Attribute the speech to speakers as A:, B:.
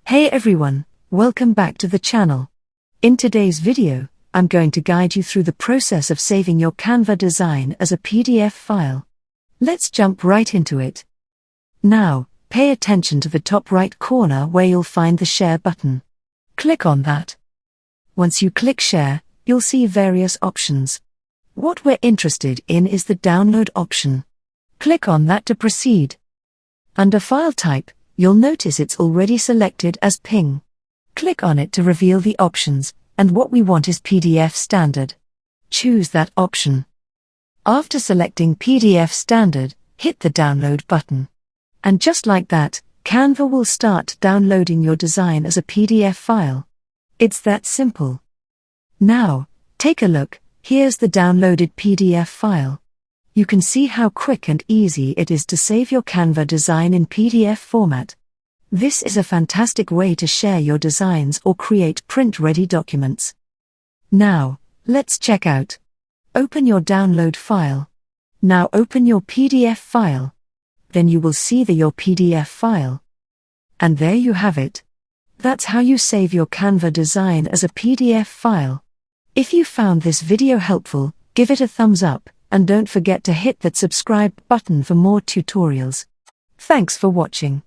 A: Hey everyone, welcome back to the channel. In today's video, I'm going to guide you through the process of saving your Canva design as a PDF file. Let's jump right into it. Now, pay attention to the top right corner where you'll find the Share button. Click on that. Once you click Share, you'll see various options. What we're interested in is the Download option. Click on that to proceed. Under File Type, you'll notice it's already selected as PNG. Click on it to reveal the options, and what we want is PDF Standard. Choose that option. After selecting PDF Standard, hit the Download button. And just like that, Canva will start downloading your design as a PDF file. It's that simple. Now, take a look, here's the downloaded PDF file. You can see how quick and easy it is to save your Canva design in PDF format. This is a fantastic way to share your designs or create print-ready documents. Now, let's check out. Open your download file. Now open your PDF file. Then you will see your PDF file. And there you have it. That's how you save your Canva design as a PDF file. If you found this video helpful, give it a thumbs up. And don't forget to hit that subscribe button for more tutorials. Thanks for watching.